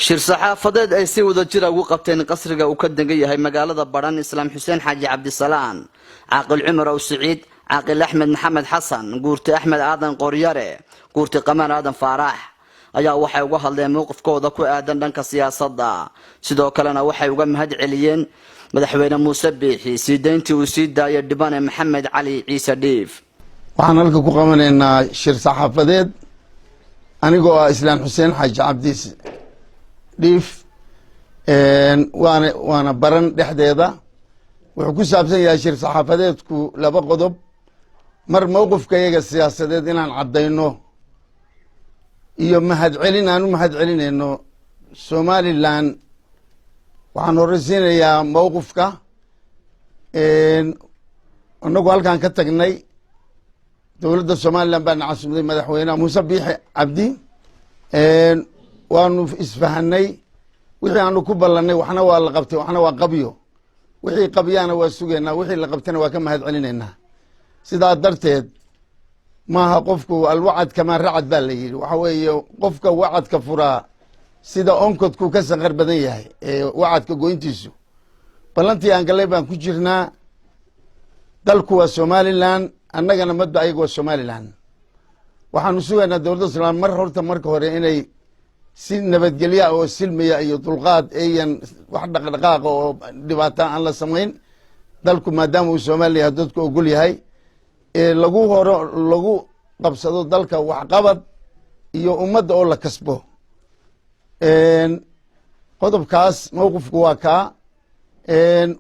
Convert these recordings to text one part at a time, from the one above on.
shir saxaafadeed ay si wada jir ugu qabteen qasriga uu ka degan yahay magaalada Baran Islaam Xuseen Xaaji Cabdisalaan Caaqil Cumar oo Saciid Caaqil Axmed Maxamed Xasan Guurti Axmed Aadan Qoryare Guurti Qamar Aadan Faarax ayaa waxay uga hadleen mowqifkooda ku aadan dhanka siyaasadda sidoo kalena waxay uga mahad celiyeen madaxweyne Muuse Biixi siideyntii uu sii daayay Dhibane Maxamed Cali Ciise Dhiif waxaan halka ku qabanaynaa shir saxaafadeed anigoo ah Islaam Xuseen Xaaji Cabdiis Dhiif waana Baran dhexdeeda wuxuu ku saabsan yahay shir saxaafadeedku laba qodob mar mowqifkayaga siyaasadeed inaan cadayno iyo mahad celin aan u mahad celinayno Somaliland waxaan horeysiinayaa mowqifka anagu halkaan ka tagnay dowladda Somaliland baan casuumay madaxweynaha Muuse Biixi Cabdi waanu isfahanay wixii aanu ku ballanay waxna waa la qabtay waxna waa qabyo wixii qabyana waa sugeynaa wixii la qabtana waa ka mahad celinaynaa sidaa darteed maaha qofku alwacad kama racad baa la yidhi waxa weeye qofka wacadka furaa sida onkodku ka sanqar badan yahay wacadka goyntiisu ballantii aan galay baan ku jirnaa dalku waa Somaliland annagana madba ayagu waa Somaliland waxaanu sugaynaa dowladda Soomaaliya mar horta marka hore inay si nabadgelyo oo silmiya iyo dulqaad ayan wax dhaqdhaqaaq oo dhibaato aan la samayn dalku maadaama uu Soomaaliya dadku ogol yahay lagu qabsado dalka wax qabad iyo ummadda oo la kasbo qodobkaas mowqifku waa ka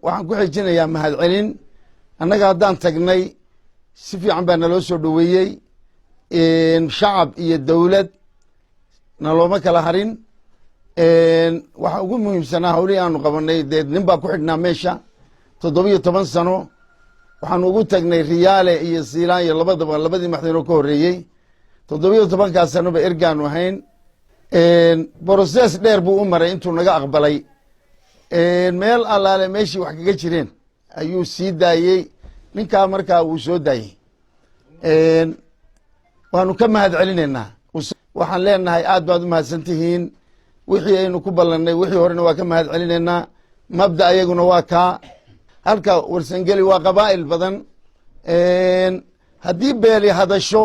waxaan ku xijinayaa mahad celin annaga haddaan tagnay si fiican baa naloo soo dhoweeyey shacab iyo dowlad nalooma kala harin waxa ugu muhiimsanaa hawlihii aanu qabanay dee nin baa ku xidhnaa meesha 17 sano waxaanu ugu tagnay Riyaale iyo Siilaan iyo labadii madaxweyne ka horeeyay 17 sanoba ergaanu ahayn process dheer buu u maray intuu naga aqbalay meel allaale meeshii wax kaga jireen ayuu sii daayey ninkaa markaa uu soo daayey waanu ka mahad celinaynaa waxaan leenahay aad baad u mahadsantihiin wixii aynu ku ballanay wixii horena waa ka mahad celinaynaa mabda ayaguna waa kaa halka warsangeli waa qabaa'il badan haddii beeli hadasho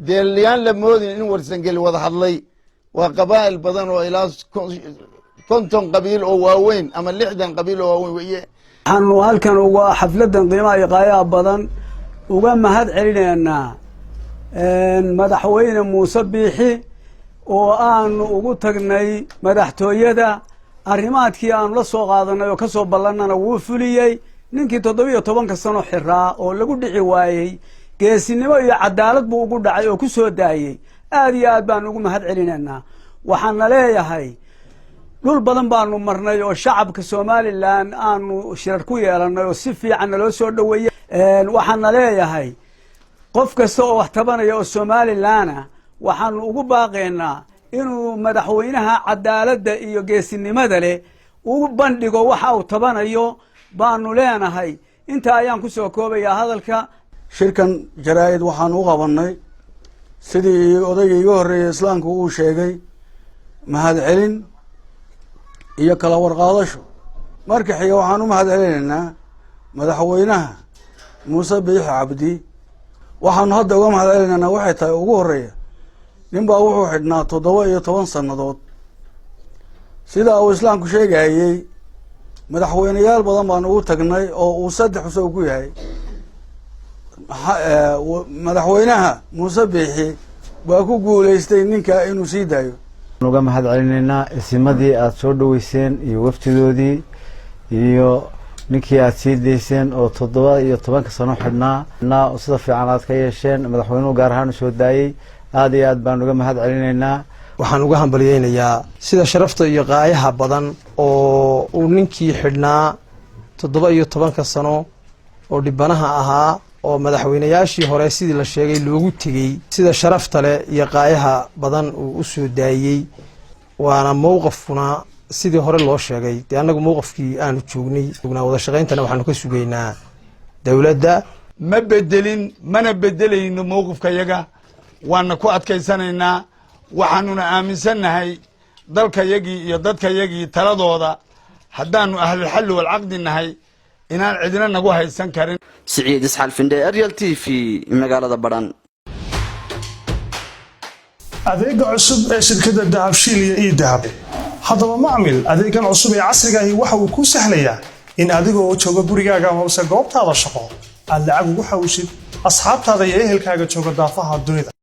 dee liyaan la moodin in warsangeli wada hadlay waa qabaa'il badan oo ilaa 50 qabiil oo waaweyn ama 60 qabiil oo waaweyn weye waxaanu halkan uga xafladan qiimaha iyo qaayaha badan uga mahad celinaynaa madaxweyne Muuse Biixi oo aanu ugu tagnay madaxtooyada arrimaadkii aanu la soo qaadanay oo ka soo ballanana wuu fuliyey ninkii 17 sano xiraa oo lagu dhici waayey geesinimo iyo cadaalad buu ugu dhacay oo ku soo daayay aad iyo aad baan ugu mahad celinaynaa waxaan leeyahay dhul badan baanu marnay oo shacabka Somaliland aanu shirar ku yeelanay oo si fiican loo soo dhaweeyay waxaan leeyahay qof kasta oo wax tabanaya oo Somaliland waxaan ugu baaqaynaa inuu madaxweynaha cadaaladda iyo geesinimada leh uu bandhigo waxa uu tabanayo baanu leenahay inta ayaan ku soo koobayaa hadalka shirkan jaraa'id waxaan u qabanay sidii odayga iga horeeyay islaamku uu sheegay mahad celin iyo kala warqaadasho marka xiga waxaan u mahad celinaynaa madaxweynaha Muuse Biixi Cabdi waxaan hadda uga mahad celinaynaa waxay tahay ugu horeeya nin baa wuxuu xidhnaa 17 sanadood sida uu islaamku sheegayay madaxweynayaal badan baan ugu tagnay oo uu 3 soo ku yahay madaxweynaha Muuse Biixi waa ku guuleystay ninka inuu sii daayo uga mahad celinaynaa isimadii aad soo dhaweyseen iyo waftidoodii iyo ninkii aad sii deyseen oo 17 sano xidhnaa sida fiican aad ka yeesheen madaxweynuhu gaar ahaan soo daayay aad iyo aad baan uga mahad celinaynaa waxaan uga hambaliyeynayaa sida sharafta iyo qaayaha badan oo uu ninkii xidhnaa 17 sano oo dhibanaha ahaa oo madaxweynayaashii hore sidii la sheegay loogu tegey sida sharafta leh iyo qaayaha badan uu u soo daayay waana mowqifkuna sidii hore loo sheegay dee annagu mowqifkii aanu joognay wada shaqayntana waxaanu ka sugaynaa dowladda ma bedelin mana bedelayno mowqifkayaga waana ku adkaysanaynaa waxaanuna aaminsannahay dalkayagii iyo dadkayagii taladooda haddaanu ahlulxalli walcaqdi nahay inaan cidina nagu haysan karin. Siciid Isxaal Finde, Ariel TV, magaalada Badhan. adeega cusub ee shirkadda Dahabshiil iyo Dahab. haddaba macmil adeegan cusub ee casriga ah waxa uu ku sahlayaa in adiga oo jooga gurigaaga ama goobtaada shaqo aad lacag ugu xawishid asxaabtaada iyo ehelkaaga jooga daafaha dunida.